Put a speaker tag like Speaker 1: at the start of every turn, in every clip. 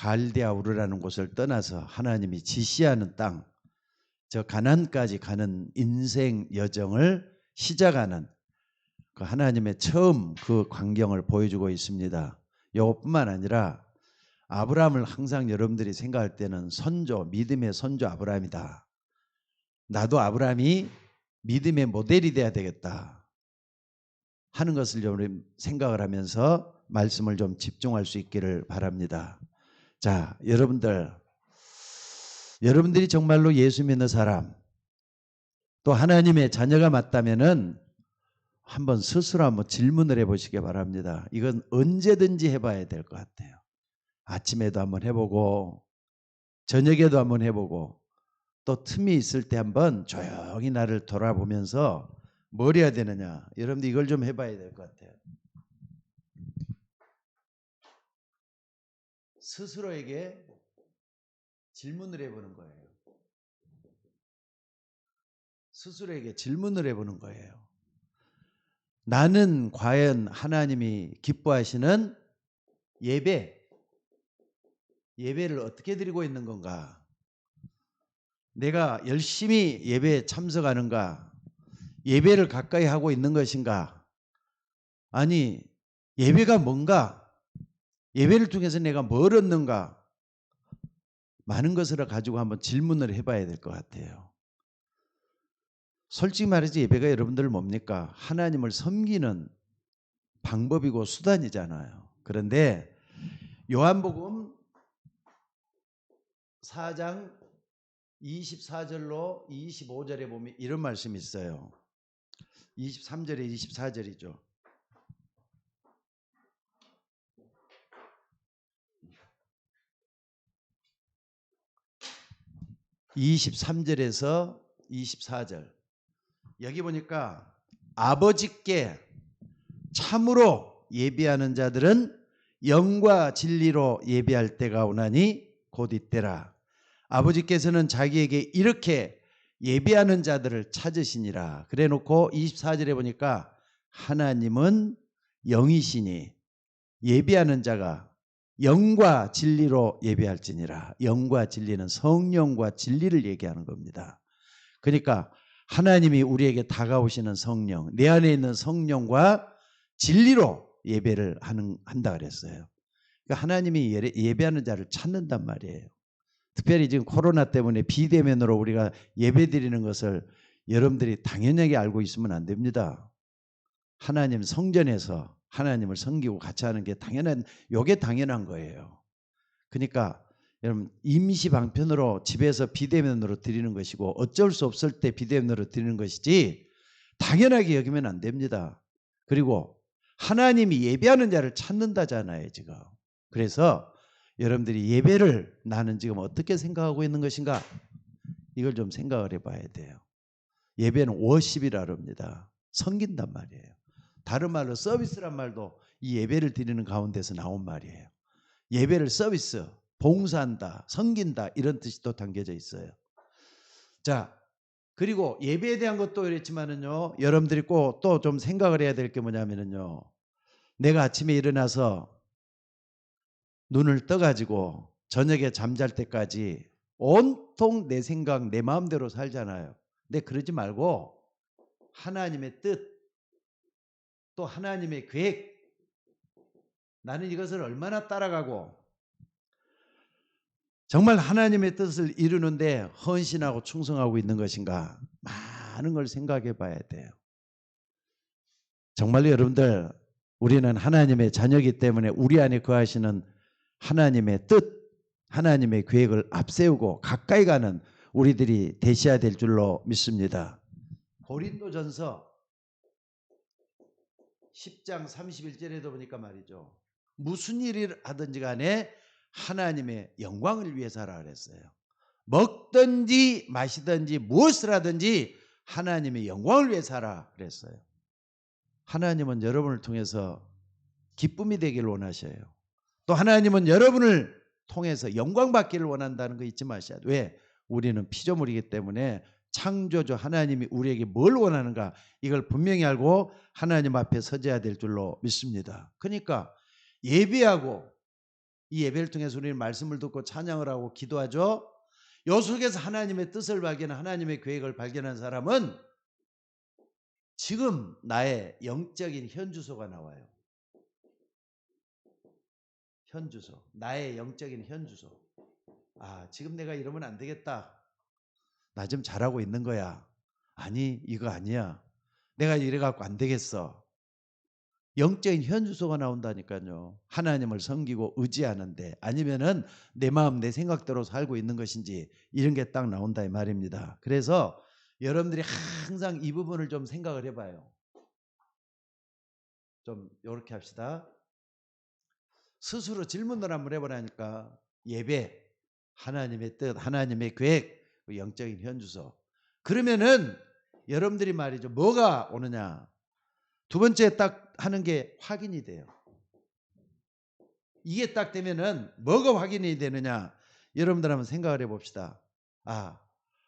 Speaker 1: 갈대아 우르라는 곳을 떠나서 하나님이 지시하는 땅, 저 가나안까지 가는 인생 여정을 시작하는 그 하나님의 처음 그 광경을 보여주고 있습니다. 이것뿐만 아니라 아브라함을 항상 여러분들이 생각할 때는 선조, 믿음의 선조 아브라함이다. 나도 아브라함이 믿음의 모델이 돼야 되겠다 하는 것을 좀 생각을 하면서 말씀을 좀 집중할 수 있기를 바랍니다. 자, 여러분들이 정말로 예수 믿는 사람, 또 하나님의 자녀가 맞다면은 한번 스스로 한번 질문을 해보시기 바랍니다. 이건 언제든지 해봐야 될 것 같아요. 아침에도 한번 해보고 저녁에도 한번 해보고 또 틈이 있을 때 한번 조용히 나를 돌아보면서 뭘 해야 되느냐. 여러분들 이걸 좀 해봐야 될 것 같아요. 스스로에게 질문을 해보는 거예요. 스스로에게 질문을 해보는 거예요. 나는 과연 하나님이 기뻐하시는 예배를 어떻게 드리고 있는 건가? 내가 열심히 예배에 참석하는가? 예배를 가까이 하고 있는 것인가? 아니, 예배가 뭔가? 예배를 통해서 내가 뭘 얻는가? 많은 것을 가지고 한번 질문을 해봐야 될 것 같아요. 솔직히 말해서 예배가 여러분들 뭡니까? 하나님을 섬기는 방법이고 수단이잖아요. 그런데 요한복음 4장 24절로 25절에 보면 이런 말씀이 있어요. 23절에 24절이죠. (23절에서) 24절 여기 보니까 아버지께 참으로 예배하는 자들은 영과 진리로 예배할 때가 오나니 곧 이때라. 아버지께서는 자기에게 이렇게 예배하는 자들을 찾으시니라. 그래 놓고 24절에 보니까 하나님은 영이시니 예배하는 자가 영과 진리로 예배할지니라. 영과 진리는 성령과 진리를 얘기하는 겁니다. 그러니까 하나님이 우리에게 다가오시는 성령, 내 안에 있는 성령과 진리로 예배를 한다 그랬어요. 그러니까 하나님이 예배하는 자를 찾는단 말이에요. 특별히 지금 코로나 때문에 비대면으로 우리가 예배 드리는 것을 여러분들이 당연하게 알고 있으면 안 됩니다. 하나님 성전에서 하나님을 섬기고 같이 하는 게 요게 당연한 거예요. 그러니까 여러분 임시 방편으로 집에서 비대면으로 드리는 것이고 어쩔 수 없을 때 비대면으로 드리는 것이지 당연하게 여기면 안 됩니다. 그리고 하나님이 예배하는 자를 찾는다잖아요 지금. 그래서 여러분들이 예배를 나는 지금 어떻게 생각하고 있는 것인가 이걸 좀 생각을 해봐야 돼요. 예배는 워십이라 합니다. 섬긴단 말이에요. 다른 말로 서비스란 말도 이 예배를 드리는 가운데서 나온 말이에요. 예배를 서비스, 봉사한다, 섬긴다 이런 뜻이 또 담겨져 있어요. 자, 그리고 예배에 대한 것도 그렇지만은요, 여러분들이 꼭 또 좀 생각을 해야 될 게 뭐냐면은요, 내가 아침에 일어나서 눈을 떠가지고 저녁에 잠잘 때까지 온통 내 생각, 내 마음대로 살잖아요. 근데 그러지 말고 하나님의 뜻, 또 하나님의 계획, 나는 이것을 얼마나 따라가고 정말 하나님의 뜻을 이루는데 헌신하고 충성하고 있는 것인가 많은 걸 생각해 봐야 돼요. 정말로 여러분들 우리는 하나님의 자녀이기 때문에 우리 안에 거하시는 하나님의 뜻, 하나님의 계획을 앞세우고 가까이 가는 우리들이 되셔야 될 줄로 믿습니다. 고린도전서 10장 31절에도 보니까 말이죠. 무슨 일을 하든지 간에 하나님의 영광을 위해서 하라 그랬어요. 먹든지 마시든지 무엇을 하든지 하나님의 영광을 위해서 하라 그랬어요. 하나님은 여러분을 통해서 기쁨이 되기를 원하셔요. 또 하나님은 여러분을 통해서 영광 받기를 원한다는 거 잊지 마셔야 돼요. 왜? 우리는 피조물이기 때문에 창조주 하나님이 우리에게 뭘 원하는가 이걸 분명히 알고 하나님 앞에 서져야 될 줄로 믿습니다. 그러니까 예배하고 이 예배를 통해서 우리는 말씀을 듣고 찬양을 하고 기도하죠. 요 속에서 하나님의 뜻을 발견한 하나님의 계획을 발견한 사람은 지금 나의 영적인 현주소가 나와요. 현주소. 나의 영적인 현주소. 아, 지금 내가 이러면 안 되겠다. 나 좀 잘하고 있는 거야. 아니, 이거 아니야. 내가 이래갖고 안 되겠어. 영적인 현주소가 나온다니까요. 하나님을 섬기고 의지하는데, 아니면은 내 마음 내 생각대로 살고 있는 것인지, 이런 게 딱 나온다 이 말입니다. 그래서 여러분들이 항상 이 부분을 좀 생각을 해봐요. 좀 이렇게 합시다. 스스로 질문을 한번 해보라니까. 예배, 하나님의 뜻, 하나님의 계획, 영적인 현주소. 그러면은 여러분들이 말이죠, 뭐가 오느냐. 두 번째 딱 하는 게 확인이 돼요. 이게 딱 되면은 뭐가 확인이 되느냐. 여러분들 한번 생각을 해봅시다. 아,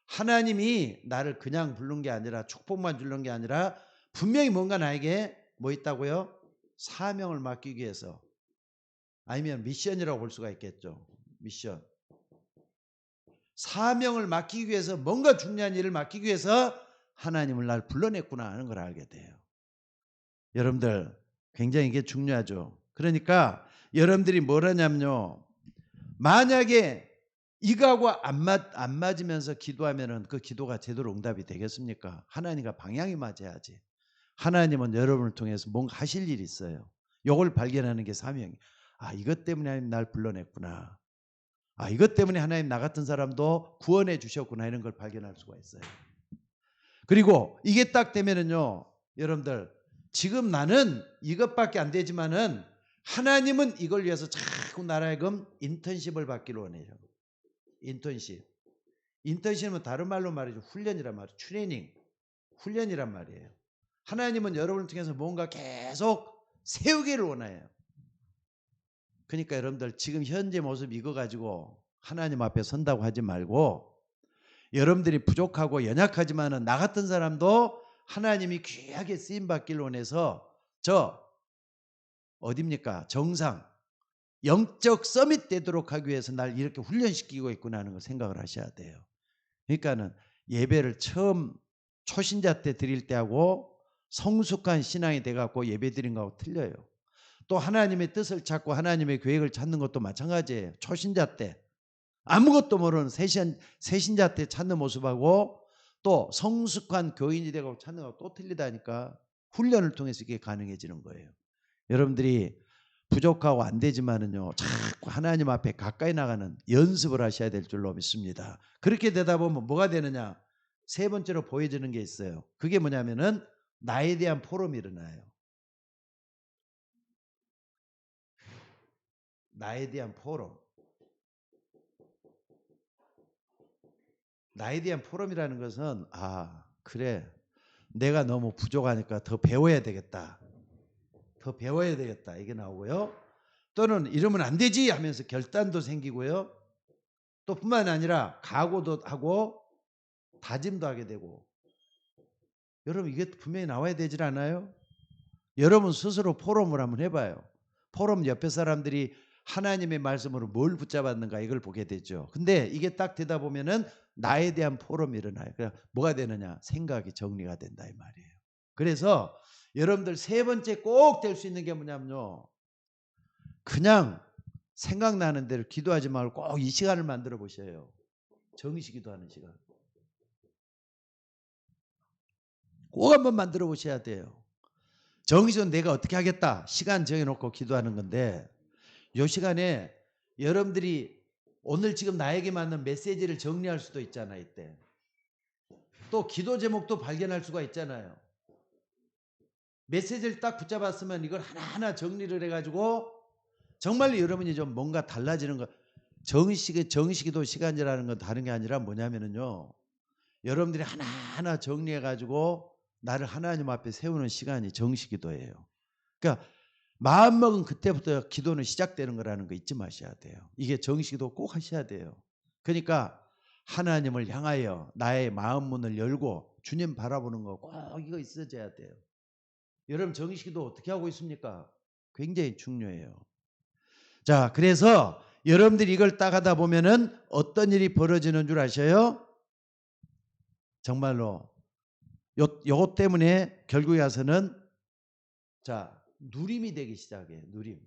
Speaker 1: 하나님이 나를 그냥 부른 게 아니라, 축복만 주는 게 아니라 분명히 뭔가 나에게 뭐 있다고요? 사명을 맡기기 위해서. 아니면 미션이라고 볼 수가 있겠죠. 미션. 사명을 맡기기 위해서, 뭔가 중요한 일을 맡기기 위해서 하나님을 날 불러냈구나 하는 걸 알게 돼요. 여러분들 굉장히 이게 중요하죠. 그러니까 여러분들이 뭘 하냐면요, 만약에 이거하고 안 맞으면서 기도하면은 그 기도가 제대로 응답이 되겠습니까? 하나님과 방향이 맞아야지. 하나님은 여러분을 통해서 뭔가 하실 일이 있어요. 이걸 발견하는 게 사명이. 아, 이것 때문에 하나님 날 불러냈구나. 아, 이것 때문에 하나님 나 같은 사람도 구원해 주셨구나, 이런 걸 발견할 수가 있어요. 그리고 이게 딱 되면은요, 여러분들 지금 나는 이것밖에 안 되지만은 하나님은 이걸 위해서 자꾸 나라하여금 인턴십을 받기를 원해요. 인턴십. 인턴십은 다른 말로 말이죠, 훈련이란 말이에요. 트레이닝. 훈련이란 말이에요. 하나님은 여러분을 통해서 뭔가 계속 세우기를 원해요. 그러니까 여러분들 지금 현재 모습 이거 가지고 하나님 앞에 선다고 하지 말고, 여러분들이 부족하고 연약하지만은 나 같은 사람도 하나님이 귀하게 쓰임 받기를 원해서 저 어딥니까? 정상 영적 서밋 되도록 하기 위해서 날 이렇게 훈련시키고 있구나 하는 걸 생각을 하셔야 돼요. 그러니까는 예배를 처음 초신자 때 드릴 때하고 성숙한 신앙이 돼갖고 예배 드린 거하고 틀려요. 또 하나님의 뜻을 찾고 하나님의 계획을 찾는 것도 마찬가지예요. 초신자 때 아무것도 모르는 새신자 때 찾는 모습하고 또 성숙한 교인이 되고 찾는 거하고 또 틀리다니까. 훈련을 통해서 이게 가능해지는 거예요. 여러분들이 부족하고 안 되지만은요, 자꾸 하나님 앞에 가까이 나가는 연습을 하셔야 될 줄로 믿습니다. 그렇게 되다 보면 뭐가 되느냐? 세 번째로 보여지는 게 있어요. 그게 뭐냐면은 나에 대한 포럼이 일어나요. 나에 대한 포럼. 나에 대한 포럼이라는 것은, 아, 그래, 내가 너무 부족하니까 더 배워야 되겠다. 더 배워야 되겠다. 이게 나오고요. 또는 이러면 안 되지 하면서 결단도 생기고요. 또 뿐만 아니라 각오도 하고 다짐도 하게 되고. 여러분 이게 분명히 나와야 되질 않아요? 여러분 스스로 포럼을 한번 해봐요. 포럼 옆에 사람들이 하나님의 말씀으로 뭘 붙잡았는가 이걸 보게 되죠. 근데 이게 딱 되다 보면은 나에 대한 포럼이 일어나요. 그러니까 뭐가 되느냐? 생각이 정리가 된다 이 말이에요. 그래서 여러분들 세 번째 꼭 될 수 있는 게 뭐냐면요, 그냥 생각나는 대로 기도하지 말고 꼭 이 시간을 만들어 보셔요. 정시 기도하는 시간. 꼭 한번 만들어 보셔야 돼요. 정시는 내가 어떻게 하겠다 시간 정해놓고 기도하는 건데, 이 시간에 여러분들이 오늘 지금 나에게 맞는 메시지를 정리할 수도 있잖아요. 이때 또 기도 제목도 발견할 수가 있잖아요. 메시지를 딱 붙잡았으면 이걸 하나하나 정리를 해가지고 정말 여러분이 좀 뭔가 달라지는 거. 정시기도 시간이라는 건 다른 게 아니라 뭐냐면은요, 여러분들이 하나하나 정리해가지고 나를 하나님 앞에 세우는 시간이 정시기도예요. 그러니까 마음먹은 그때부터 기도는 시작되는 거라는 거 잊지 마셔야 돼요. 이게 정시기도 꼭 하셔야 돼요. 그러니까 하나님을 향하여 나의 마음 문을 열고 주님 바라보는 거 꼭 이거 있어져야 돼요. 여러분 정시기도 어떻게 하고 있습니까? 굉장히 중요해요. 자, 그래서 여러분들이 이걸 딱 하다 보면은 어떤 일이 벌어지는 줄 아셔요? 정말로 요것 때문에 결국에 와서는 자, 누림이 되기 시작해요. 누림.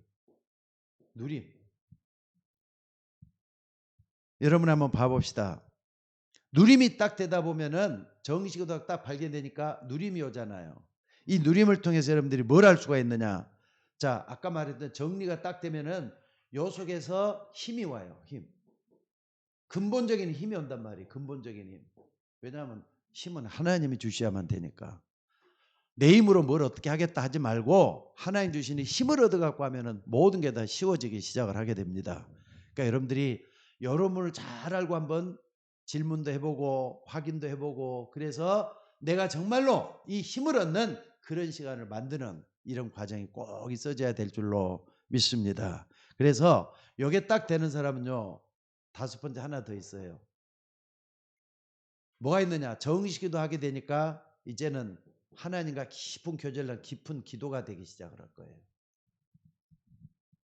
Speaker 1: 여러분 한번 봐봅시다. 누림이 딱 되다 보면은 정식으로 딱 발견되니까 누림이 오잖아요. 이 누림을 통해서 여러분들이 뭘 할 수가 있느냐? 자, 아까 말했던 정리가 딱 되면은 요 속에서 힘이 와요. 힘. 근본적인 힘이 온단 말이에요. 근본적인 힘. 왜냐하면 힘은 하나님이 주셔야만 되니까. 내 힘으로 뭘 어떻게 하겠다 하지 말고 하나님 주시는 힘을 얻어갖고 하면은 모든 게 다 쉬워지기 시작을 하게 됩니다. 그러니까 여러분들이 여러분을 잘 알고 한번 질문도 해보고 확인도 해보고 그래서 내가 정말로 이 힘을 얻는 그런 시간을 만드는 이런 과정이 꼭 있어져야 될 줄로 믿습니다. 그래서 이게 딱 되는 사람은요. 5번째 하나 더 있어요. 뭐가 있느냐? 정식기도 하게 되니까 이제는 하나님과 깊은 교제를 깊은 기도가 되기 시작을 할 거예요.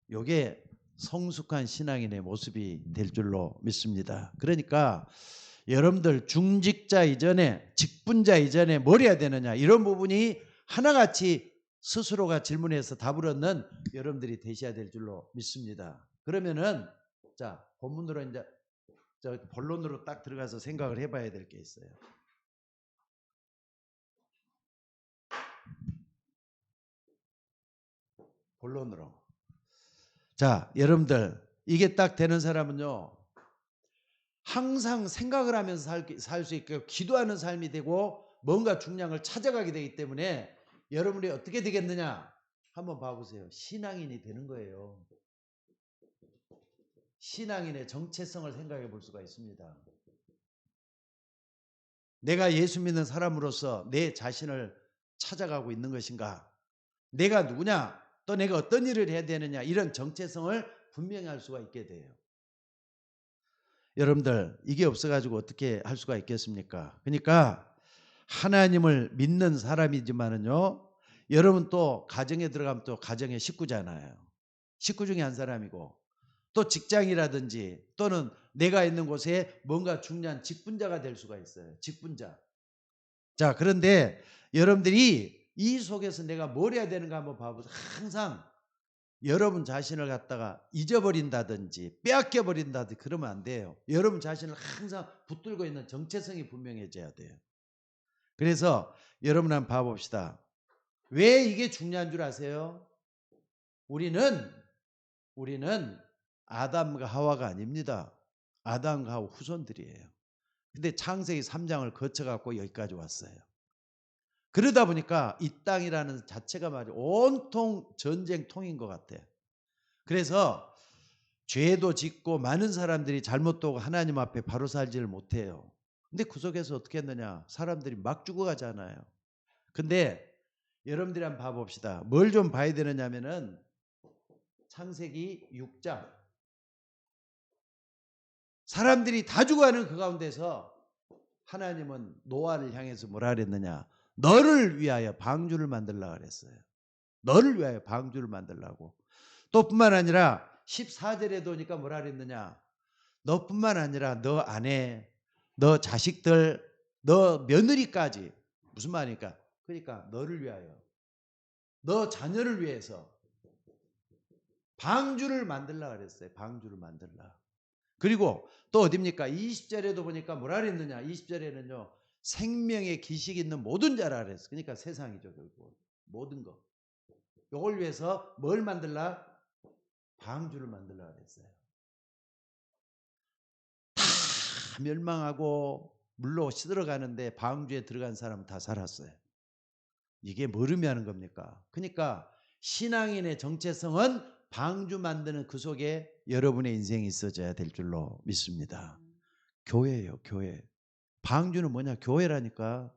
Speaker 1: 이게 성숙한 신앙인의 모습이 될 줄로 믿습니다. 그러니까 여러분들 중직자 이전에 직분자 이전에 뭘 해야 되느냐 이런 부분이 하나같이 스스로가 질문해서 답을 얻는 여러분들이 되셔야 될 줄로 믿습니다. 그러면은 자 본문으로 이제 본론으로 딱 들어가서 생각을 해봐야 될 게 있어요. 본론으로. 자, 여러분들 이게 딱 되는 사람은요. 항상 생각을 하면서 살 수 있게 기도하는 삶이 되고 뭔가 중요한 걸 찾아가게 되기 때문에 여러분이 어떻게 되겠느냐? 한번 봐보세요. 신앙인이 되는 거예요. 신앙인의 정체성을 생각해 볼 수가 있습니다. 내가 예수 믿는 사람으로서 내 자신을 찾아가고 있는 것인가? 내가 누구냐? 또 내가 어떤 일을 해야 되느냐? 이런 정체성을 분명히 할 수가 있게 돼요. 여러분들 이게 없어가지고 어떻게 할 수가 있겠습니까? 그러니까 하나님을 믿는 사람이지만은요. 여러분 또 가정에 들어가면 또 가정의 식구잖아요. 식구 중에 한 사람이고 또 직장이라든지 또는 내가 있는 곳에 뭔가 중요한 직분자가 될 수가 있어요. 직분자. 자, 그런데 여러분들이 이 속에서 내가 뭘 해야 되는가 한번 봐보세요. 항상 여러분 자신을 갖다가 잊어버린다든지 빼앗겨 버린다든지 그러면 안 돼요. 여러분 자신을 항상 붙들고 있는 정체성이 분명해져야 돼요. 그래서 여러분 한번 봐봅시다. 왜 이게 중요한 줄 아세요? 우리는 아담과 하와가 아닙니다. 아담과 하와 후손들이에요. 근데 창세기 3장을 거쳐갖고 여기까지 왔어요. 그러다 보니까 이 땅이라는 자체가 말이에요. 온통 전쟁통인 것 같아요. 그래서 죄도 짓고 많은 사람들이 잘못도 하고 하나님 앞에 바로 살지를 못해요. 근데 그 속에서 어떻게 했느냐? 사람들이 막 죽어가잖아요. 근데 여러분들이 한번 봐봅시다. 뭘 좀 봐야 되느냐면은 창세기 6장 사람들이 다 죽어가는 그 가운데서 하나님은 노아를 향해서 뭐라 그랬느냐? 너를 위하여 방주를 만들라 그랬어요. 너를 위하여 방주를 만들라고. 또 뿐만 아니라 14절에 도니까 뭐라 그랬느냐? 너뿐만 아니라 너 아내, 너 자식들, 너 며느리까지 무슨 말입니까? 그러니까 너를 위하여 너 자녀를 위해서 방주를 만들라 그랬어요. 방주를 만들라. 그리고 또 어딥니까? 20절에도 보니까 뭐라 그랬느냐? 20절에는요. 생명의 기식이 있는 모든 자라 그랬어요. 그러니까 세상이죠. 결국 모든 거. 이걸 위해서 뭘 만들라? 방주를 만들라 그랬어요. 다 멸망하고 물로 시들어가는데 방주에 들어간 사람은 다 살았어요. 이게 뭘 의미하는 겁니까? 그러니까 신앙인의 정체성은 방주 만드는 그 속에 여러분의 인생이 있어져야 될 줄로 믿습니다. 교회예요, 교회. 방주는 뭐냐? 교회라니까.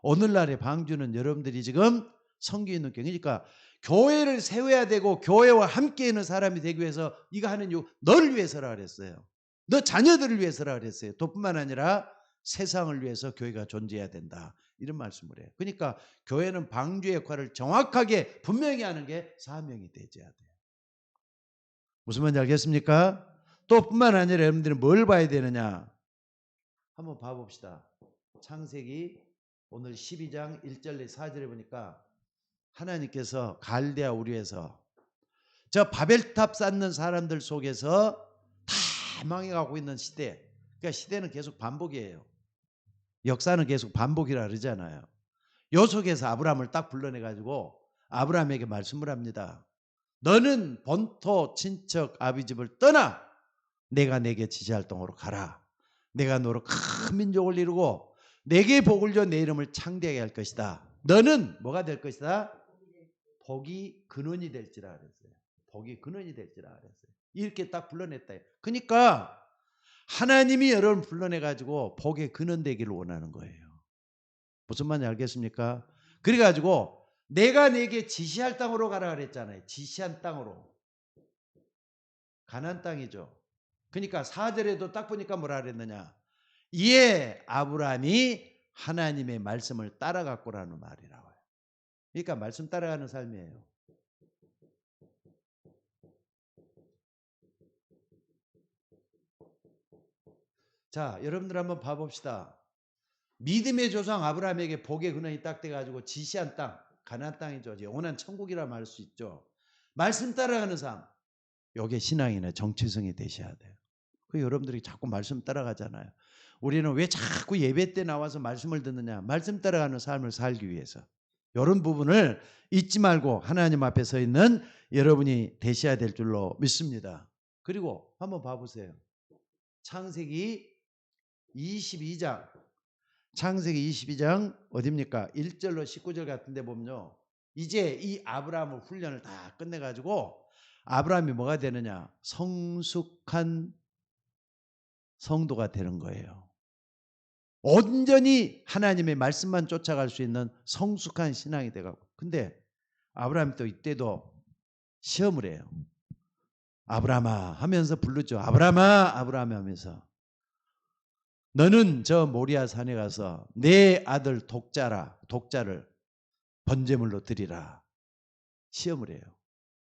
Speaker 1: 오늘날의 방주는 여러분들이 지금 섬기고 있는 교회. 그러니까 교회를 세워야 되고 교회와 함께 있는 사람이 되기 위해서 이거 하는 이유 너를 위해서라 그랬어요. 너 자녀들을 위해서라 그랬어요. 또뿐만 아니라 세상을 위해서 교회가 존재해야 된다. 이런 말씀을 해요. 그러니까 교회는 방주의 역할을 정확하게 분명히 하는 게 사명이 되어야 돼요. 무슨 말인지 알겠습니까? 또 뿐만 아니라 여러분들은 뭘 봐야 되느냐? 한번 봐봅시다. 창세기 오늘 12장 1절 4절에 보니까 하나님께서 갈대아 우르에서 저 바벨탑 쌓는 사람들 속에서 다 망해가고 있는 시대. 그러니까 시대는 계속 반복이에요. 역사는 계속 반복이라 그러잖아요. 요 속에서 아브라함을 딱 불러내가지고 아브라함에게 말씀을 합니다. 너는 본토 친척 아비 집을 떠나 내가 내게 지시할 땅으로 가라. 내가 너로 큰 민족을 이루고 내게 복을 줘 내 이름을 창대하게 할 것이다. 너는 뭐가 될 것이다? 복이 근원이 될지라 그랬어요. 복이 근원이 될지라 그랬어요. 이렇게 딱 불러냈다. 그러니까 하나님이 여러분 불러내가지고 복의 근원 되기를 원하는 거예요. 무슨 말인지 알겠습니까? 그래가지고 내가 내게 지시할 땅으로 가라 그랬잖아요. 지시한 땅으로. 가나안 땅이죠. 그러니까 4절에도 딱 보니까 뭐라 그랬느냐. 이에 아브라함이 하나님의 말씀을 따라갔고라는 말이 나와요. 그러니까 말씀 따라가는 삶이에요. 자, 여러분들 한번 봐봅시다. 믿음의 조상 아브라함에게 복의 근원이 딱 돼가지고 지시한 땅, 가나안 땅이죠. 영원한 천국이라 말할 수 있죠. 말씀 따라가는 삶, 요게 신앙이나 정체성이 되셔야 돼요. 그 여러분들이 자꾸 말씀 따라가잖아요. 우리는 왜 자꾸 예배 때 나와서 말씀을 듣느냐? 말씀 따라가는 삶을 살기 위해서. 이런 부분을 잊지 말고 하나님 앞에 서 있는 여러분이 되셔야 될 줄로 믿습니다. 그리고 한번 봐보세요. 창세기 22장. 창세기 22장 어딥니까? 1절로 19절 같은 데 보면요. 이제 이 아브라함의 훈련을 다 끝내가지고 아브라함이 뭐가 되느냐? 성숙한 성도가 되는 거예요. 온전히 하나님의 말씀만 쫓아갈 수 있는 성숙한 신앙이 돼가고. 근데 아브라함이 또 이때도 시험을 해요. 아브라함아 하면서 부르죠. 아브라함아 아브라함 하면서 너는 저 모리아 산에 가서 내 아들 독자를 번제물로 드리라. 시험을 해요.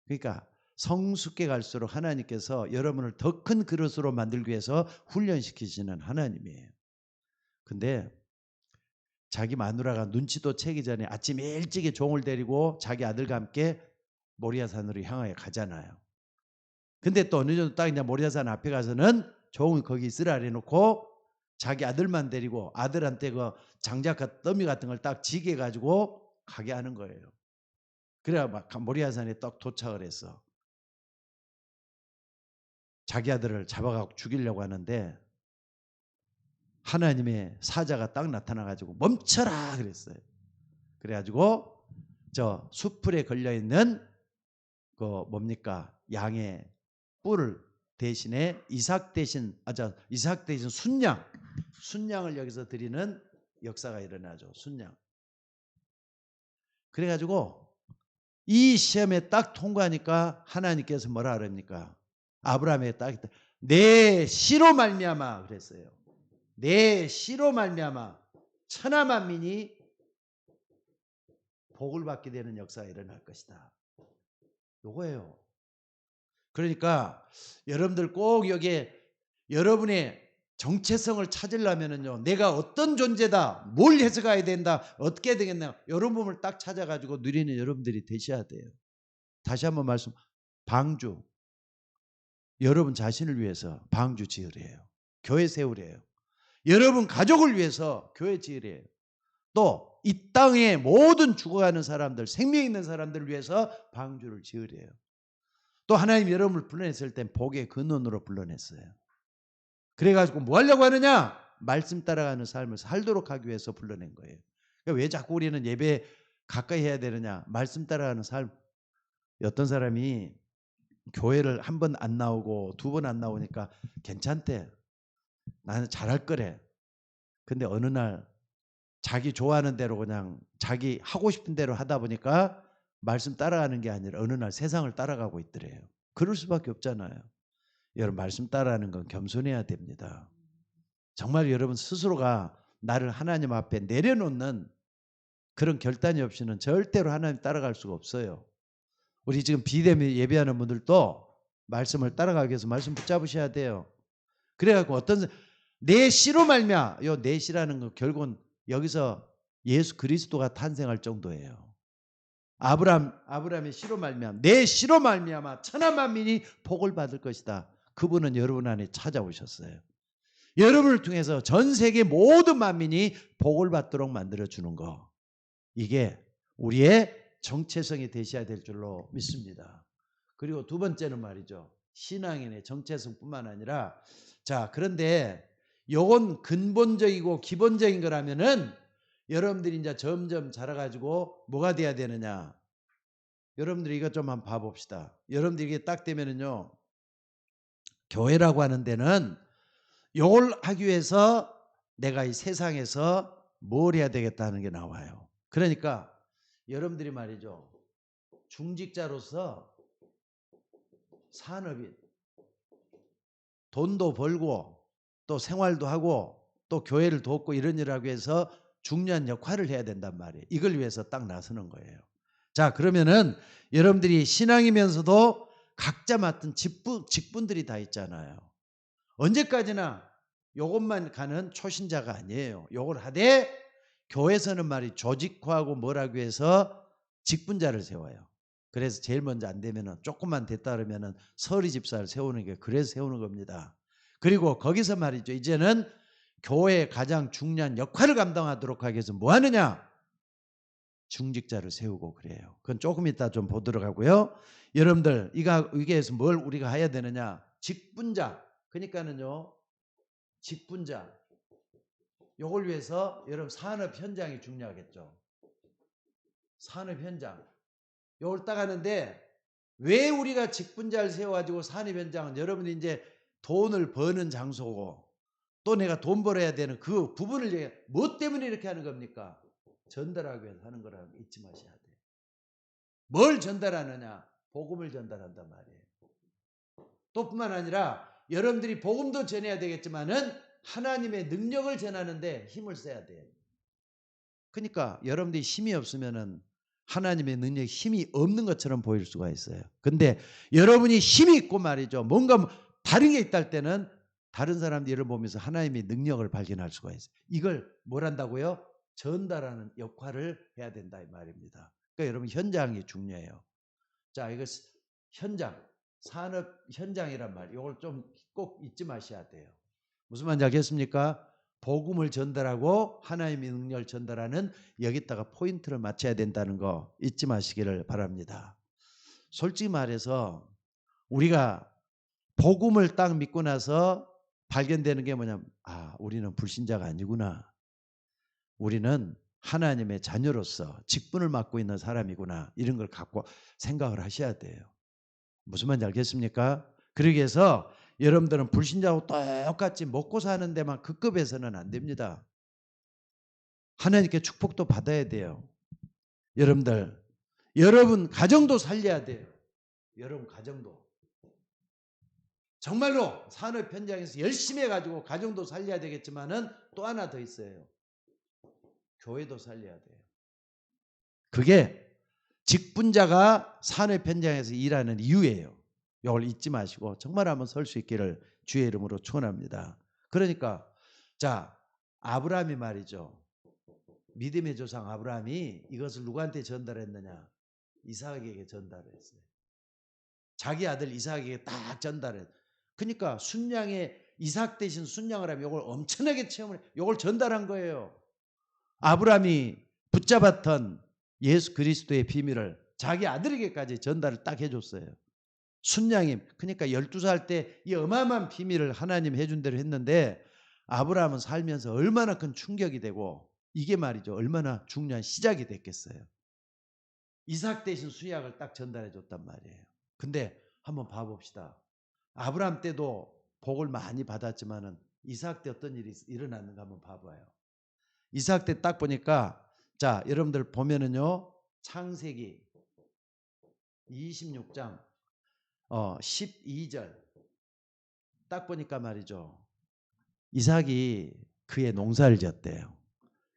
Speaker 1: 그러니까 성숙해 갈수록 하나님께서 여러분을 더 큰 그릇으로 만들기 위해서 훈련시키시는 하나님이에요. 근데 자기 마누라가 눈치도 채기 전에 아침 일찍이 종을 데리고 자기 아들과 함께 모리아산으로 향하여 가잖아요. 근데 또 어느 정도 딱 이제 모리아산 앞에 가서는 종을 거기 있으라 해놓고 자기 아들만 데리고 아들한테 그 장작 더미 같은 걸 딱 지게 가지고 가게 하는 거예요. 그래야 막 모리아산에 딱 도착을 했어. 자기 아들을 잡아가고 죽이려고 하는데 하나님의 사자가 딱 나타나가지고 멈춰라 그랬어요. 그래가지고 저 수풀에 걸려있는 그 뭡니까 양의 뿔을 대신에 이삭 대신 순양을 여기서 드리는 역사가 일어나죠. 순양. 그래가지고 이 시험에 딱 통과하니까 하나님께서 뭐라 그럽니까? 아브라함에게 딱 내 씨로 말미암아 그랬어요. 내 씨로 말미암아 천하 만민이 복을 받게 되는 역사가 일어날 것이다. 요거예요. 그러니까 여러분들 꼭 여기에 여러분의 정체성을 찾으려면은요, 내가 어떤 존재다, 뭘 해석해야 된다, 어떻게 되겠나, 이런 부분을 딱 찾아가지고 누리는 여러분들이 되셔야 돼요. 다시 한번 말씀, 방주. 여러분 자신을 위해서 방주 지으래요. 교회 세우래요. 여러분 가족을 위해서 교회 지으래요. 또 이 땅에 모든 죽어가는 사람들, 생명 있는 사람들을 위해서 방주를 지으래요. 또 하나님 여러분을 불러냈을 땐 복의 근원으로 불러냈어요. 그래가지고 뭐 하려고 하느냐? 말씀 따라가는 삶을 살도록 하기 위해서 불러낸 거예요. 그러니까 왜 자꾸 우리는 예배 가까이 해야 되느냐? 말씀 따라가는 삶. 어떤 사람이 교회를 한 번 안 나오고 두 번 안 나오니까 괜찮대. 나는 잘할 거래. 근데 어느 날 자기 좋아하는 대로 그냥 자기 하고 싶은 대로 하다 보니까 말씀 따라가는 게 아니라 어느 날 세상을 따라가고 있더래요. 그럴 수밖에 없잖아요. 여러분 말씀 따라하는 건 겸손해야 됩니다. 정말 여러분 스스로가 나를 하나님 앞에 내려놓는 그런 결단이 없이는 절대로 하나님 따라갈 수가 없어요. 우리 지금 비대면 예배하는 분들도 말씀을 따라가기 위해서 말씀 붙잡으셔야 돼요. 그래갖고 내 씨로 말미암아, 요 내 씨라는 거 결국은 여기서 예수 그리스도가 탄생할 정도예요. 아브라함의 씨로 말미암아, 내 씨로 말미암아 천하 만민이 복을 받을 것이다. 그분은 여러분 안에 찾아오셨어요. 여러분을 통해서 전 세계 모든 만민이 복을 받도록 만들어 주는 거, 이게 우리의 정체성이 되셔야 될 줄로 믿습니다. 그리고 두 번째는 말이죠, 신앙인의 정체성뿐만 아니라, 자, 그런데 요건 근본적이고 기본적인 거라면은 여러분들이 이제 점점 자라가지고 뭐가 돼야 되느냐, 여러분들이 이것 좀 한번 봐봅시다. 여러분들이 이게 딱 되면은요, 교회라고 하는 데는 요걸 하기 위해서 내가 이 세상에서 뭘 해야 되겠다는 게 나와요. 그러니까 여러분들이 말이죠, 중직자로서 산업인, 돈도 벌고 또 생활도 하고 또 교회를 돕고 이런 일을 하기 위해서 중요한 역할을 해야 된단 말이에요. 이걸 위해서 딱 나서는 거예요. 자, 그러면은 여러분들이 신앙이면서도 각자 맡은 직분들이 다 있잖아요. 언제까지나 요것만 가는 초신자가 아니에요. 요걸 하되 교회에서는 말이 조직화하고 뭘 하기 위해서 직분자를 세워요. 그래서 제일 먼저 안 되면은, 조금만 됐다 그러면은 서리 집사를 세우는 게 그래서 세우는 겁니다. 그리고 거기서 말이죠, 이제는 교회의 가장 중요한 역할을 감당하도록 하기 위해서 뭐 하느냐? 중직자를 세우고 그래요. 그건 조금 이따 좀 보도록 하고요. 여러분들, 이게서 뭘 우리가 해야 되느냐? 직분자. 그러니까는요, 직분자. 요걸 위해서 여러분 산업 현장이 중요하겠죠. 산업 현장. 요걸 딱 하는데, 왜 우리가 직분자를 세워가지고 산업 현장은, 여러분이 이제 돈을 버는 장소고 또 내가 돈 벌어야 되는 그 부분을 뭐 때문에 이렇게 하는 겁니까? 전달하기 위해서 하는 거라고 잊지 마셔야 돼요. 뭘 전달하느냐? 복음을 전달한단 말이에요. 또 뿐만 아니라 여러분들이 복음도 전해야 되겠지만은 하나님의 능력을 전하는데 힘을 써야 돼요. 그러니까 여러분들이 힘이 없으면은 하나님의 능력이 힘이 없는 것처럼 보일 수가 있어요. 근데 여러분이 힘이 있고 말이죠, 뭔가 다른 게 있다 할 때는 다른 사람들을 보면서 하나님의 능력을 발견할 수가 있어요. 이걸 뭘 한다고요? 전달하는 역할을 해야 된다 이 말입니다. 그러니까 여러분 현장이 중요해요. 자, 이거 현장, 산업 현장이란 말, 이걸 좀 꼭 잊지 마셔야 돼요. 무슨 말인지 알겠습니까? 복음을 전달하고 하나님의 능력을 전달하는, 여기다가 포인트를 맞춰야 된다는 거 잊지 마시기를 바랍니다. 솔직히 말해서 우리가 복음을 딱 믿고 나서 발견되는 게 뭐냐면, 아, 우리는 불신자가 아니구나. 우리는 하나님의 자녀로서 직분을 맡고 있는 사람이구나. 이런 걸 갖고 생각을 하셔야 돼요. 무슨 말인지 알겠습니까? 그러기 위해서 여러분들은 불신자하고 똑같이 먹고 사는 데만 급급해서는 안 됩니다. 하나님께 축복도 받아야 돼요. 여러분들, 여러분 가정도 살려야 돼요. 여러분 가정도. 정말로 산업 현장에서 열심히 해가지고 가정도 살려야 되겠지만은 또 하나 더 있어요. 교회도 살려야 돼요. 그게 직분자가 산업 현장에서 일하는 이유예요. 이걸 잊지 마시고 정말 한번 설 수 있기를 주의 이름으로 축원합니다. 그러니까 자, 아브라함이 말이죠, 믿음의 조상 아브라함이 이것을 누구한테 전달했느냐? 이삭에게 전달했어요. 자기 아들 이삭에게 딱 전달했어요. 그러니까 순양의, 이삭 대신 순양을 하면 이걸 엄청나게 체험을, 이걸 전달한 거예요. 아브라함이 붙잡았던 예수 그리스도의 비밀을 자기 아들에게까지 전달을 딱 해줬어요. 순양임. 그러니까 12살 때 이 어마어마한 비밀을 하나님 해준 대로 했는데, 아브라함은 살면서 얼마나 큰 충격이 되고, 이게 말이죠, 얼마나 중요한 시작이 됐겠어요. 이삭 대신 수약을 딱 전달해 줬단 말이에요. 근데 한번 봐봅시다. 아브라함 때도 복을 많이 받았지만은 이삭 때 어떤 일이 일어났는가 한번 봐봐요. 이삭 때 딱 보니까, 자, 여러분들 보면은요, 창세기 26장 12절 딱 보니까 말이죠, 이삭이 그의 농사를 지었대요.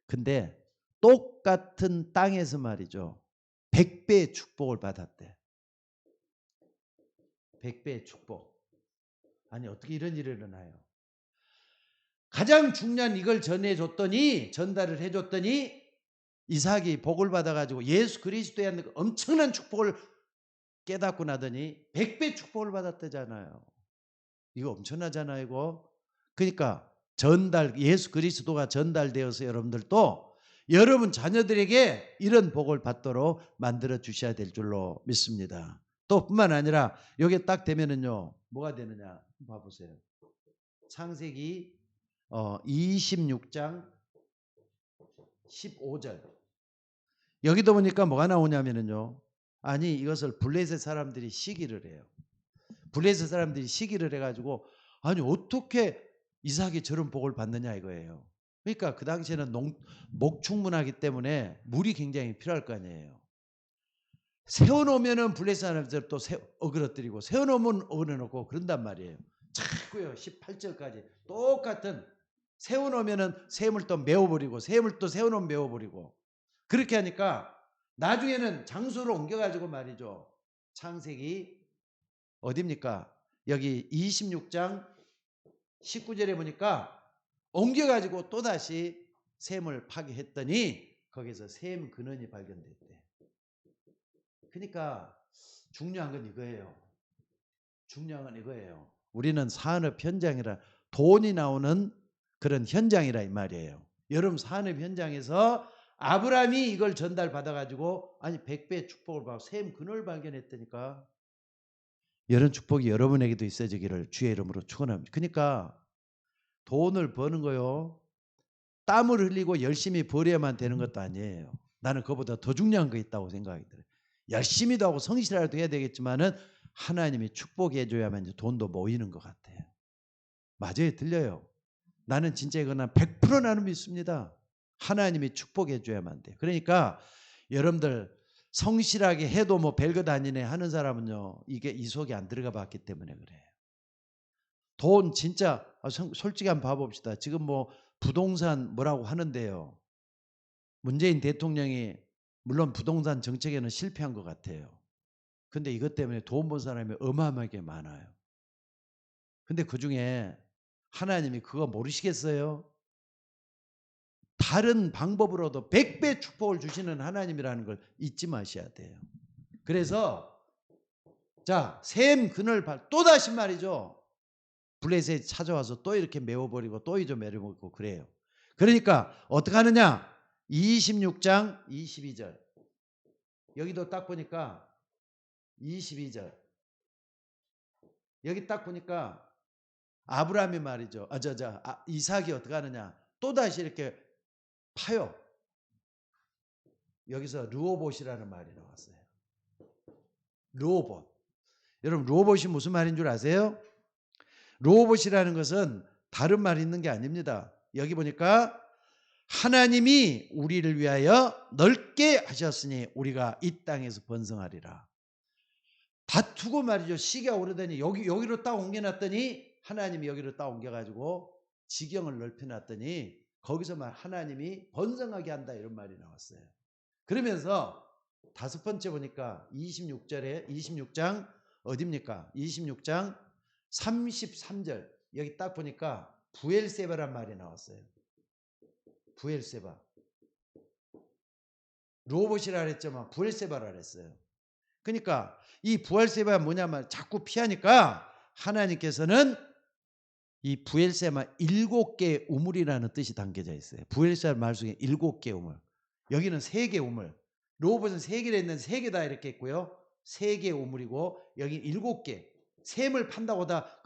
Speaker 1: 근데 똑같은 땅에서 말이죠, 100배의 축복을 받았대. 100배의 축복. 아니 어떻게 이런 일이 일어나요? 가장 중요한 이걸 전달을 해줬더니 이삭이 복을 받아가지고 예수 그리스도에 대한 엄청난 축복을 깨닫고 나더니 100배 축복을 받았다잖아요. 이거 엄청나잖아요, 이거. 그러니까 예수 그리스도가 전달되어서 여러분들도 여러분 자녀들에게 이런 복을 받도록 만들어 주셔야 될 줄로 믿습니다. 또 뿐만 아니라 여기에 딱 되면은요, 뭐가 되느냐 봐보세요. 창세기 26장 15절. 여기도 보니까 뭐가 나오냐면은요, 아니 이것을 블레셋 사람들이 시기를 해요. 블레셋 사람들이 시기를 해가지고 아니 어떻게 이삭이 저런 복을 받느냐 이거예요. 그러니까 그 당시에는 목축문하기 때문에 물이 굉장히 필요할 거 아니에요. 세워놓으면은 블레셋 사람들 또 어그러뜨리고 세워놓으면 어그러놓고 그런단 말이에요. 자꾸요 18절까지 똑같은 세워놓으면은 샘을 또 메워버리고 샘을 또 세워놓으면 메워버리고 그렇게 하니까 나중에는 장소를 옮겨가지고 말이죠. 창세기 어디입니까? 여기 26장 19절에 보니까 옮겨가지고 또다시 샘을 파괴했더니 거기서 샘 근원이 발견됐대. 그러니까 중요한 건 이거예요. 중요한 건 이거예요. 우리는 산업 현장이라 돈이 나오는 그런 현장이라 이 말이에요. 여러분 산업 현장에서 아브라함이 이걸 전달받아가지고 아니 100배의 축복을 받고 샘 근원을 발견했다니까. 이런 축복이 여러분에게도 있어지기를 주의 이름으로 축원합니다. 그러니까 돈을 버는 거요. 땀을 흘리고 열심히 벌어야만 되는 것도 아니에요. 나는 그보다 더 중요한 거 있다고 생각이 들어요. 열심히도 하고 성실하도 해야 되겠지만은 하나님이 축복해 줘야만 이제 돈도 모이는 것 같아요. 맞아요. 들려요. 나는 진짜 이거는 100% 나는 믿습니다. 하나님이 축복해 줘야만 돼요. 그러니까 여러분들 성실하게 해도 뭐 별것 아니네 하는 사람은요. 이게 이 속에 안 들어가 봤기 때문에 그래요. 돈 진짜 솔직히 한번 봐봅시다. 지금 뭐 부동산 뭐라고 하는데요. 문재인 대통령이 물론 부동산 정책에는 실패한 것 같아요. 근데 이것 때문에 돈 번 사람이 어마어마하게 많아요. 근데 그중에 하나님이 그거 모르시겠어요? 다른 방법으로도 100배 축복을 주시는 하나님이라는 걸 잊지 마셔야 돼요. 그래서 자, 샘 그늘 또다시 말이죠. 블레셋이 찾아와서 또 이렇게 메워버리고 또 이제 메워버리고 그래요. 그러니까 어떻게 하느냐? 26장 22절. 여기도 딱 보니까 22절. 여기 딱 보니까 아브라함이 말이죠. 이삭이 어떻게 하느냐? 또다시 이렇게 파요. 여기서 르호봇이라는 말이 나왔어요. 르호봇. 여러분 르호봇이 무슨 말인 줄 아세요? 르호봇이라는 것은 다른 말이 있는 게 아닙니다. 여기 보니까 하나님이 우리를 위하여 넓게 하셨으니 우리가 이 땅에서 번성하리라. 다투고 말이죠. 시기가 오래되니 여기로 딱 옮겨놨더니 하나님이 여기로 딱 옮겨가지고 지경을 넓혀놨더니 거기서 하나님이 번성하게 한다 이런 말이 나왔어요. 그러면서 다섯 번째 보니까 26장 어딥니까? 26장 33절 여기 딱 보니까 부엘세바란 말이 나왔어요. 부엘세바. 르호봇이라 그랬지만 부엘세바라 그랬어요. 그러니까 이 부엘세바가 뭐냐면 자꾸 피하니까 하나님께서는 이 부엘세바 7개의 우물이라는 뜻이 담겨져 있어요. 부엘세바 말 중에 7개의 우물. 여기는 3개 우물. 르호봇은 3개를 했는데 3개 다 이렇게 했고요. 3개의 우물이고 여기 7개. 샘을 판다고 다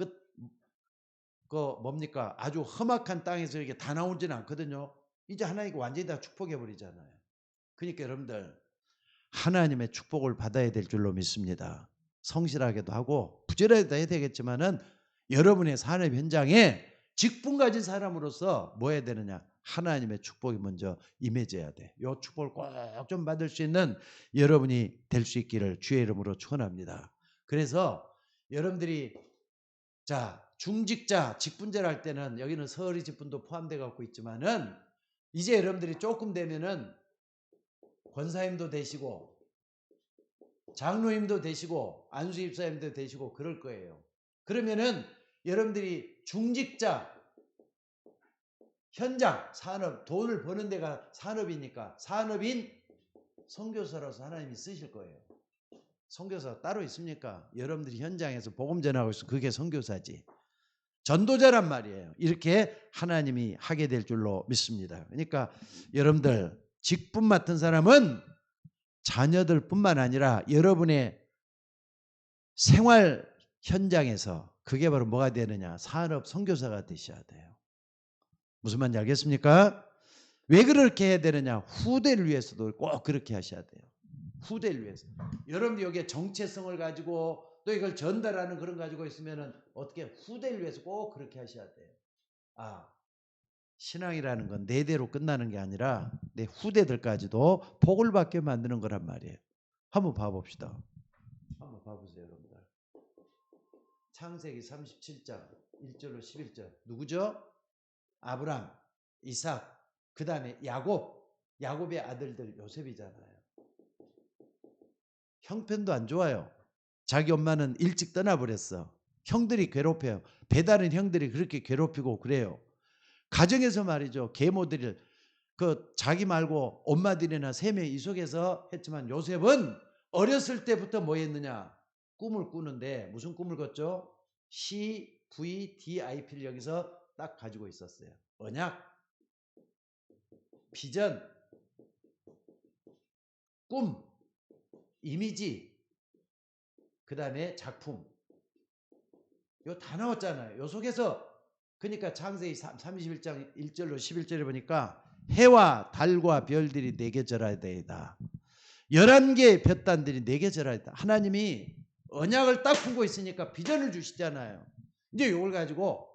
Speaker 1: 뭡니까? 아주 험악한 땅에서 이렇게 다 나오지는 않거든요. 이제 하나님께 완전히 다 축복해 버리잖아요. 그러니까 여러분들 하나님의 축복을 받아야 될 줄로 믿습니다. 성실하게도 하고 부지런히도 해야 되겠지만은 여러분의 산업 현장에 직분 가진 사람으로서 뭐 해야 되느냐? 하나님의 축복이 먼저 임해져야 돼. 이 축복을 꼭 좀 받을 수 있는 여러분이 될 수 있기를 주의 이름으로 축원합니다. 그래서 여러분들이 자 중직자 직분제를 할 때는 여기는 서리 직분도 포함되어 갖고 있지만은 이제 여러분들이 조금 되면은 권사님도 되시고 장로님도 되시고 안수입사님도 되시고 그럴 거예요. 그러면은 여러분들이 중직자, 현장, 산업, 돈을 버는 데가 산업이니까 산업인 선교사로서 하나님이 쓰실 거예요. 선교사 따로 있습니까? 여러분들이 현장에서 복음 전하고 있어. 그게 선교사지. 전도자란 말이에요. 이렇게 하나님이 하게 될 줄로 믿습니다. 그러니까 여러분들 직분 맡은 사람은 자녀들뿐만 아니라 여러분의 생활 현장에서 그게 바로 뭐가 되느냐? 산업 선교사가 되셔야 돼요. 무슨 말인지 알겠습니까? 왜 그렇게 해야 되느냐? 후대를 위해서도 꼭 그렇게 하셔야 돼요. 후대를 위해서. 여러분들 여기에 정체성을 가지고 또 이걸 전달하는 그런 가지고 있으면은 어떻게 후대를 위해서 꼭 그렇게 하셔야 돼요. 아, 신앙이라는 건 내 대로 끝나는 게 아니라 내 후대들까지도 복을 받게 만드는 거란 말이에요. 한번 봐봅시다. 한번 봐보세요, 여러분들. 창세기 37장 1절로 11절. 누구죠? 아브람, 이삭, 그 다음에 야곱. 야곱의 아들들 요셉이잖아요. 형편도 안 좋아요. 자기 엄마는 일찍 떠나버렸어. 형들이 괴롭혀요. 배다른 형들이 그렇게 괴롭히고 그래요. 가정에서 말이죠. 계모들을 그 자기 말고 엄마들이나 세 명 이 속에서 했지만 요셉은 어렸을 때부터 뭐 했느냐? 꿈을 꾸는데 무슨 꿈을 꿨죠? CVDIP를 여기서 딱 가지고 있었어요. 언약, 비전, 꿈, 이미지, 그 다음에 작품. 이거 다 나왔잖아요. 요 속에서 그러니까 창세기 31장 1절로 11절에 보니까 해와 달과 별들이 내게 절하야 되이다. 11개의 볕단들이 내게 절하야 되이다. 하나님이 언약을 딱 품고 있으니까 비전을 주시잖아요. 이제 이걸 가지고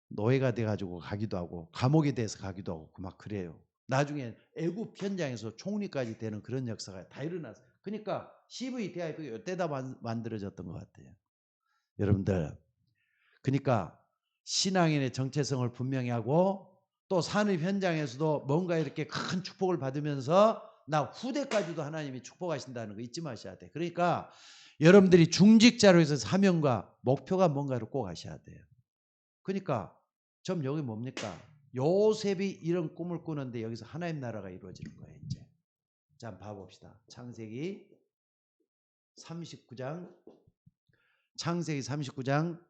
Speaker 1: 노예가 돼가지고 가기도 하고 감옥에 대해서 가기도 하고 막 그래요. 나중에 애굽 현장에서 총리까지 되는 그런 역사가 다 일어났어요. 그러니까 CVDIP가 이때다 만들어졌던 것 같아요. 여러분들 그러니까 신앙인의 정체성을 분명히 하고 또 산업 현장에서도 뭔가 이렇게 큰 축복을 받으면서 나 후대까지도 하나님이 축복하신다는 거 잊지 마셔야 돼. 그러니까 여러분들이 중직자로 해서 사명과 목표가 뭔가를 꼭 아셔야 돼요. 그러니까 좀 여기 뭡니까? 요셉이 이런 꿈을 꾸는데 여기서 하나님 나라가 이루어지는 거예요. 이제 자 한번 봐봅시다. 창세기 39장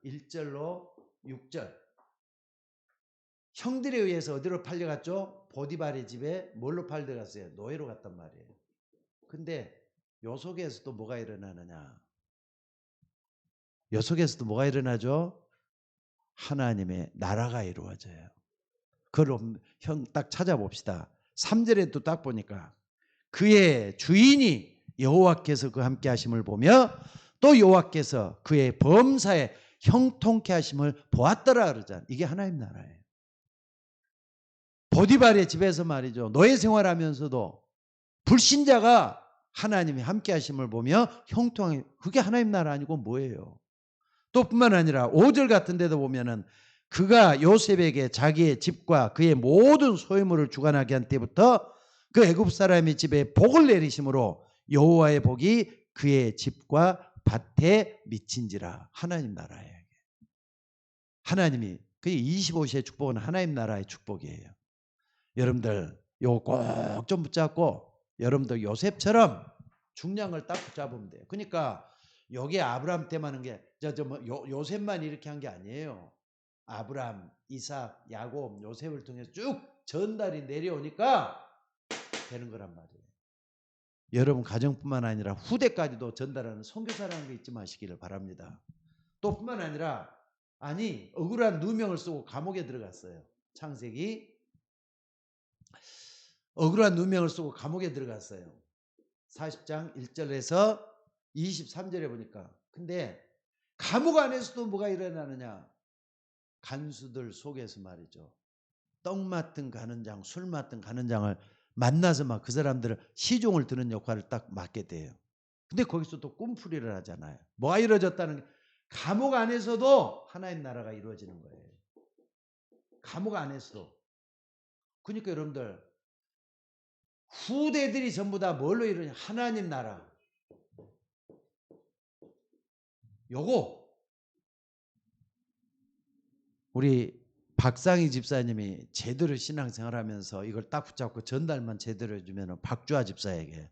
Speaker 1: 1절로 6절. 형들에 의해서 어디로 팔려갔죠? 보디발의 집에 뭘로 팔려갔어요? 노예로 갔단 말이에요. 근데 요 속에서도 뭐가 일어나느냐? 요 속에서도 뭐가 일어나죠? 하나님의 나라가 이루어져요. 그걸 딱 찾아봅시다. 3절에도 딱 보니까 그의 주인이 여호와께서 그 함께 하심을 보며 또 여호와께서 그의 범사에 형통케 하심을 보았더라 그러잖아요. 이게 하나님 나라예요. 보디발의 집에서 말이죠. 노예 생활하면서도 불신자가 하나님이 함께 하심을 보며 형통하게 그게 하나님 나라 아니고 뭐예요. 또 뿐만 아니라 5절 같은 데도 보면은 그가 요셉에게 자기의 집과 그의 모든 소유물을 주관하게 한 때부터 그 애굽 사람의 집에 복을 내리심으로 여호와의 복이 그의 집과 밭에 미친지라. 하나님 나라예요. 하나님이 그 25시의 축복은 하나님 나라의 축복이에요. 여러분들 요거 꼭 좀 붙잡고 여러분들 요셉처럼 중량을 딱 붙잡으면 돼요. 그러니까 여기 아브라함 때만 한 게 요셉만 이렇게 한 게 아니에요. 아브라함, 이삭, 야곱, 요셉을 통해서 쭉 전달이 내려오니까 되는 거란 말이에요. 여러분 가정뿐만 아니라 후대까지도 전달하는 선교사라는 거 잊지 마시기를 바랍니다. 또 뿐만 아니라 억울한 누명을 쓰고 감옥에 들어갔어요. 창세기 억울한 누명을 쓰고 감옥에 들어갔어요. 40장 1절에서 23절에 보니까. 근데 감옥 안에서도 뭐가 일어나느냐? 간수들 속에서 말이죠. 떡 맡은 가는 장, 술 맡은 가는 장을 만나서 막 그 사람들을 시종을 드는 역할을 딱 맡게 돼요. 근데 거기서 또 꿈풀이를 하잖아요. 뭐가 이루어졌다는 게 감옥 안에서도 하나님 나라가 이루어지는 거예요. 감옥 안에서도. 그러니까 여러분들 후대들이 전부 다 뭘로 이루냐? 하나님 나라. 요거 우리 박상희 집사님이 제대로 신앙생활하면서 이걸 딱 붙잡고 전달만 제대로 해주면 박주아 집사에게,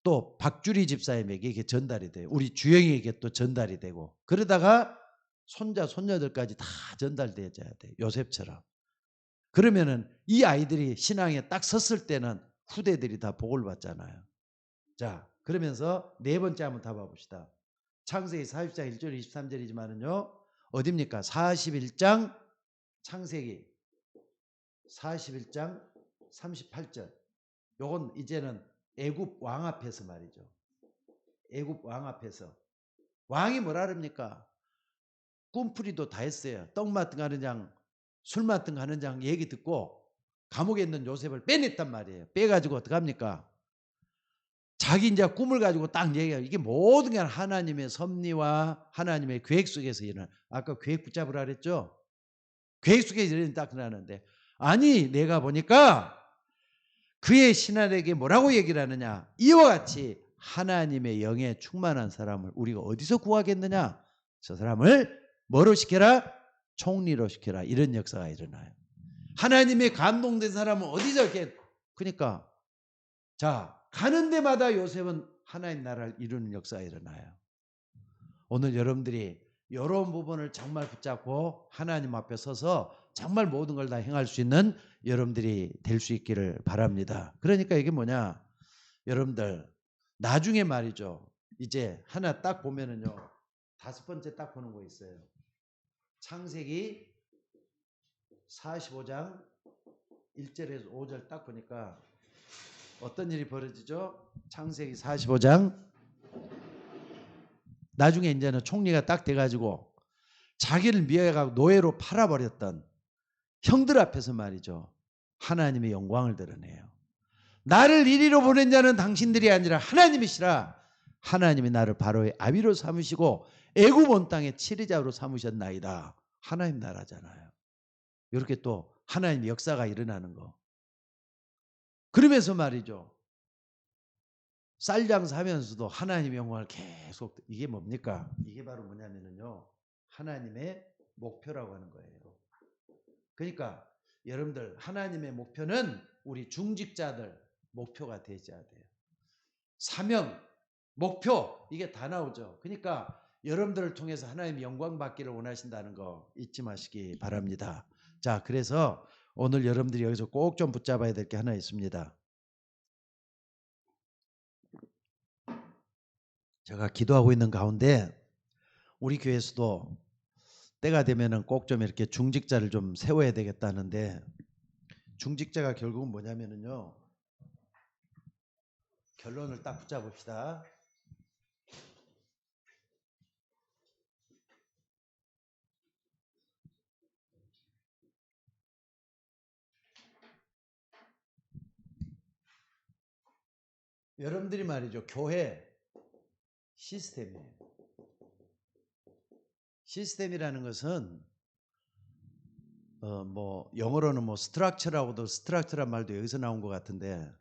Speaker 1: 또 박주리 집사님에게 이게 전달이 돼요. 우리 주영이에게 또 전달이 되고, 그러다가 손자 손녀들까지 다 전달돼야 돼. 요셉처럼. 그러면은 이 아이들이 신앙에 딱 섰을 때는 후대들이 다 복을 받잖아요. 자, 그러면서 네 번째 한번 다 봐봅시다. 창세기 40장 1절 23절이지만은요. 어딥니까? 41장 창세기 41장 38절. 요건 이제는 애굽 왕 앞에서 말이죠. 애굽 왕 앞에서. 왕이 뭐라 그럽니까? 꿈풀이도 다 했어요. 떡 맡은 가는 장, 술 맡은 가는 장 얘기 듣고 감옥에 있는 요셉을 빼냈단 말이에요. 빼가지고 어떡합니까? 자기 이제 꿈을 가지고 딱 얘기해요. 이게 모든 게 하나님의 섭리와 하나님의 계획 속에서 일어나. 아까 계획 붙잡으라 그랬죠? 계획 속에서 일어나는 딱 그러는데, 아니 내가 보니까 그의 신하에게 뭐라고 얘기를 하느냐? 이와 같이 하나님의 영에 충만한 사람을 우리가 어디서 구하겠느냐? 저 사람을 뭐로 시켜라? 총리로 시켜라. 이런 역사가 일어나요. 하나님의 감동된 사람은 어디서 이렇게, 그러니까 자, 가는 데마다 요셉은 하나님 나라를 이루는 역사가 일어나요. 오늘 여러분들이 이런 부분을 정말 붙잡고 하나님 앞에 서서 정말 모든 걸 다 행할 수 있는 여러분들이 될 수 있기를 바랍니다. 그러니까 이게 뭐냐? 여러분들 나중에 말이죠. 이제 하나 딱 보면은요. 5번째 딱 보는 거 있어요. 창세기 45장 1절에서 5절 딱 보니까 어떤 일이 벌어지죠? 창세기 45장. 나중에 이제는 총리가 딱 돼가지고 자기를 미워해가지고 노예로 팔아버렸던 형들 앞에서 말이죠. 하나님의 영광을 드러내요. 나를 이리로 보낸 자는 당신들이 아니라 하나님이시라. 하나님이 나를 바로의 아비로 삼으시고 애굽 온 땅의 치리자로 삼으셨나이다. 하나님 나라잖아요. 이렇게 또 하나님의 역사가 일어나는 거. 그러면서 말이죠. 쌀장사 하면서도 하나님의 영광을 계속, 이게 뭡니까? 이게 바로 뭐냐면요. 하나님의 목표라고 하는 거예요. 그러니까 여러분들 하나님의 목표는 우리 중직자들 목표가 되어야 돼요. 사명, 목표 이게 다 나오죠. 그러니까 여러분들을 통해서 하나님의 영광 받기를 원하신다는 거 잊지 마시기 바랍니다. 자, 그래서 오늘 여러분들이 여기서 꼭 좀 붙잡아야 될 게 하나 있습니다. 제가 기도하고 있는 가운데 우리 교회에서도 때가 되면은 꼭 좀 이렇게 중직자를 좀 세워야 되겠다는데, 중직자가 결국은 뭐냐면은요. 결론을 딱 붙잡읍시다. 여러분들이 말이죠. 교회 시스템이에요. 시스템이라는 것은 뭐 영어로는 뭐 스트럭처라고도, 스트럭처란 말도 여기서 나온 것 같은데,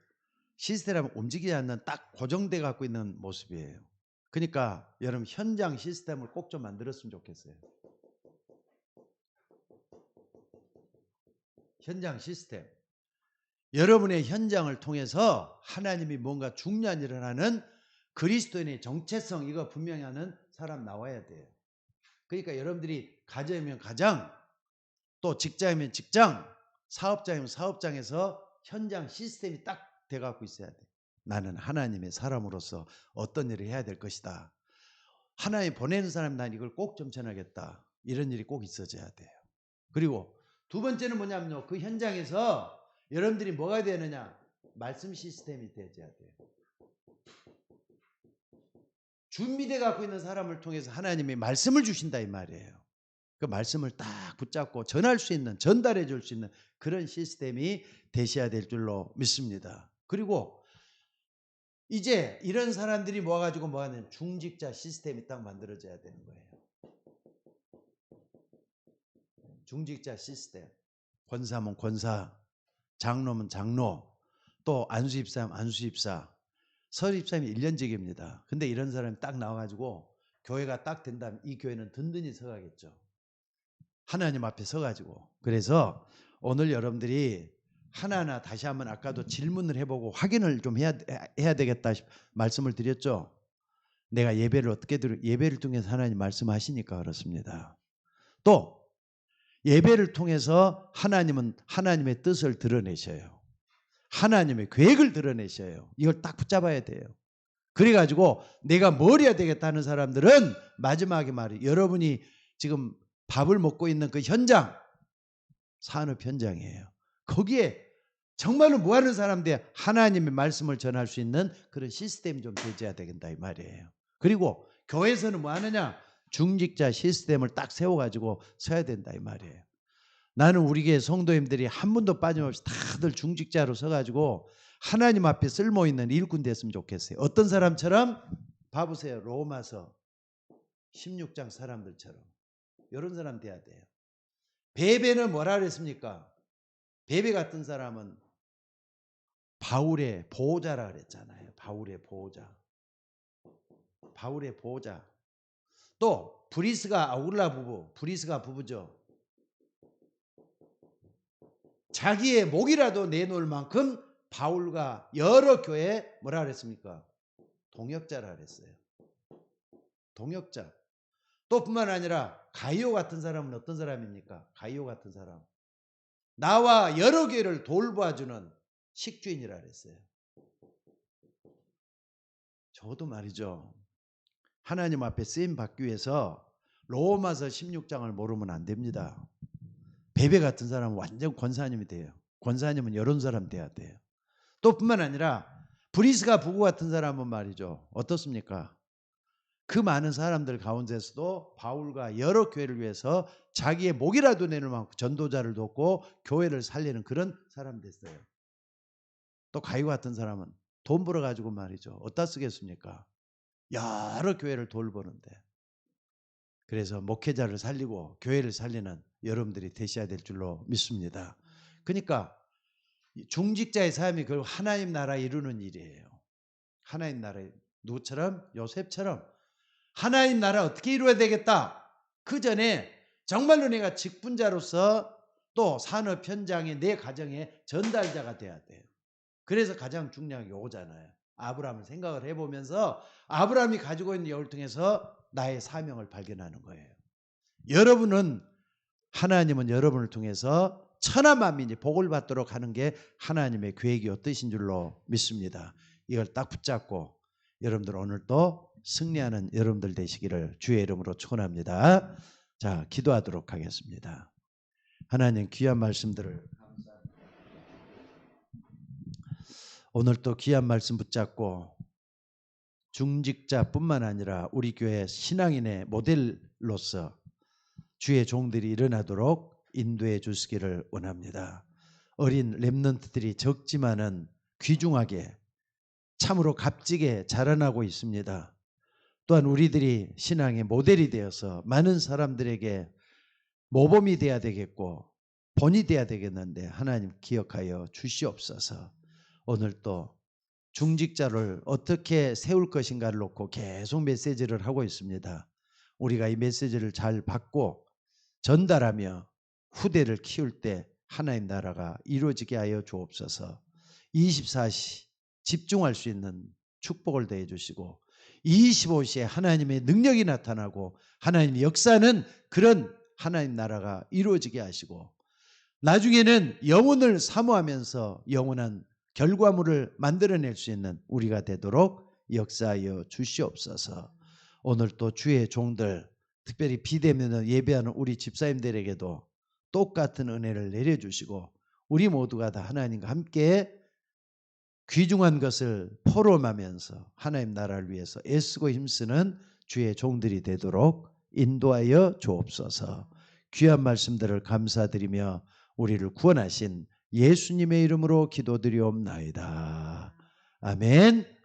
Speaker 1: 시스템은 움직이지 않는 딱 고정돼 갖고 있는 모습이에요. 그러니까 여러분 현장 시스템을 꼭 좀 만들었으면 좋겠어요. 현장 시스템. 여러분의 현장을 통해서 하나님이 뭔가 중요한 일을 하는 그리스도인의 정체성, 이거 분명히 하는 사람 나와야 돼요. 그러니까 여러분들이 가정이면 가정, 또 직장이면 직장, 사업장이면 사업장에서 현장 시스템이 딱 돼갖고 있어야 돼. 나는 하나님의 사람으로서 어떤 일을 해야 될 것이다. 하나님 보내는 사람 난 이걸 꼭 좀 전하겠다. 이런 일이 꼭 있어져야 돼요. 그리고 두 번째는 뭐냐면요. 그 현장에서 여러분들이 뭐가 되느냐? 말씀 시스템이 되어야 돼요. 준비돼 갖고 있는 사람을 통해서 하나님이 말씀을 주신다 이 말이에요. 그 말씀을 딱 붙잡고 전할 수 있는, 전달해 줄 수 있는 그런 시스템이 되셔야 될 줄로 믿습니다. 그리고 이제 이런 사람들이 모아가지고 뭐하는 중직자 시스템이 딱 만들어져야 되는 거예요. 중직자 시스템. 권사면 권사, 장로면 장로, 또 안수입사면 안수입사. 서립사님이 1년직입니다. 근데 이런 사람이 딱 나와가지고 교회가 딱 된다면 이 교회는 든든히 서가겠죠. 하나님 앞에 서가지고. 그래서 오늘 여러분들이 하나하나 다시 한번 아까도 질문을 해보고 확인을 좀 해야 되겠다 말씀을 드렸죠. 내가 예배를 어떻게 예배를 통해서 하나님 말씀하시니까 그렇습니다. 또 예배를 통해서 하나님은 하나님의 뜻을 드러내셔요. 하나님의 계획을 드러내셔요. 이걸 딱 붙잡아야 돼요. 그래가지고 내가 뭘 해야 되겠다는 사람들은 마지막에 말이 여러분이 지금 밥을 먹고 있는 그 현장, 산업 현장이에요. 거기에 정말로 뭐하는 사람들 하나님의 말씀을 전할 수 있는 그런 시스템이 좀 되어야 되겠다 이 말이에요. 그리고 교회에서는 뭐 하느냐? 중직자 시스템을 딱 세워가지고 서야 된다 이 말이에요. 나는 우리 교회 성도님들이 한 분도 빠짐없이 다들 중직자로 서가지고 하나님 앞에 쓸모있는 일꾼 됐으면 좋겠어요. 어떤 사람처럼? 봐보세요. 로마서 16장 사람들처럼 이런 사람 돼야 돼요. 베베는 뭐라 그랬습니까? 베베 같은 사람은 바울의 보호자라 그랬잖아요. 바울의 보호자. 바울의 보호자. 또 브리스가 아굴라 부부, 브리스가 부부죠. 자기의 목이라도 내놓을 만큼 바울과 여러 교회에 뭐라 그랬습니까? 동역자라 그랬어요. 동역자. 또 뿐만 아니라 가이오 같은 사람은 어떤 사람입니까? 가이오 같은 사람. 나와 여러 교회를 돌봐주는 식주인이라 그랬어요. 저도 말이죠. 하나님 앞에 쓰임 받기 위해서 로마서 16장을 모르면 안 됩니다. 베베 같은 사람은 완전 권사님이 돼요. 권사님은 이런 사람 돼야 돼요. 또 뿐만 아니라 브리스가 부부 같은 사람은 말이죠. 어떻습니까? 그 많은 사람들 가운데서도 바울과 여러 교회를 위해서 자기의 목이라도 내는 만큼 전도자를 돕고 교회를 살리는 그런 사람 됐어요. 또 가이오 같은 사람은 돈 벌어가지고 말이죠. 어디다 쓰겠습니까? 여러 교회를 돌보는데. 그래서 목회자를 살리고 교회를 살리는 여러분들이 되셔야 될 줄로 믿습니다. 그러니까 중직자의 삶이 결국 하나님 나라 이루는 일이에요. 하나님 나라 누구처럼? 요셉처럼 하나님 나라 어떻게 이루어야 되겠다. 그 전에 정말로 내가 직분자로서 또 산업 현장의 내 가정의 전달자가 돼야 돼요. 그래서 가장 중요한 게 요거잖아요. 아브라함을 생각을 해보면서 아브라함이 가지고 있는 이걸 통해서 나의 사명을 발견하는 거예요. 여러분은 하나님은 여러분을 통해서 천하 만민이 복을 받도록 하는 게 하나님의 계획이 뜻인 줄로 믿습니다. 이걸 딱 붙잡고 여러분들 오늘 또 승리하는 여러분들 되시기를 주의 이름으로 축원합니다. 자, 기도하도록 하겠습니다. 하나님 귀한 말씀들을 감사합니다. 오늘 또 귀한 말씀 붙잡고 중직자뿐만 아니라 우리 교회 신앙인의 모델로서 주의 종들이 일어나도록 인도해 주시기를 원합니다. 어린 렘넌트들이 적지만은 귀중하게 참으로 값지게 자라나고 있습니다. 또한 우리들이 신앙의 모델이 되어서 많은 사람들에게 모범이 돼야 되겠고 본이 돼야 되겠는데 하나님 기억하여 주시옵소서. 오늘 또 중직자를 어떻게 세울 것인가를 놓고 계속 메시지를 하고 있습니다. 우리가 이 메시지를 잘 받고 전달하며 후대를 키울 때 하나님 나라가 이루어지게 하여 주옵소서. 24시 집중할 수 있는 축복을 더해 주시고 25시에 하나님의 능력이 나타나고 하나님의 역사는 그런 하나님 나라가 이루어지게 하시고 나중에는 영혼을 사모하면서 영원한 결과물을 만들어낼 수 있는 우리가 되도록 역사하여 주시옵소서. 오늘 또 주의 종들 특별히 비대면을 예배하는 우리 집사님들에게도 똑같은 은혜를 내려주시고 우리 모두가 다 하나님과 함께 귀중한 것을 포럼하면서 하나님 나라를 위해서 애쓰고 힘쓰는 주의 종들이 되도록 인도하여 주옵소서. 귀한 말씀들을 감사드리며 우리를 구원하신 예수님의 이름으로 기도드리옵나이다. 아멘.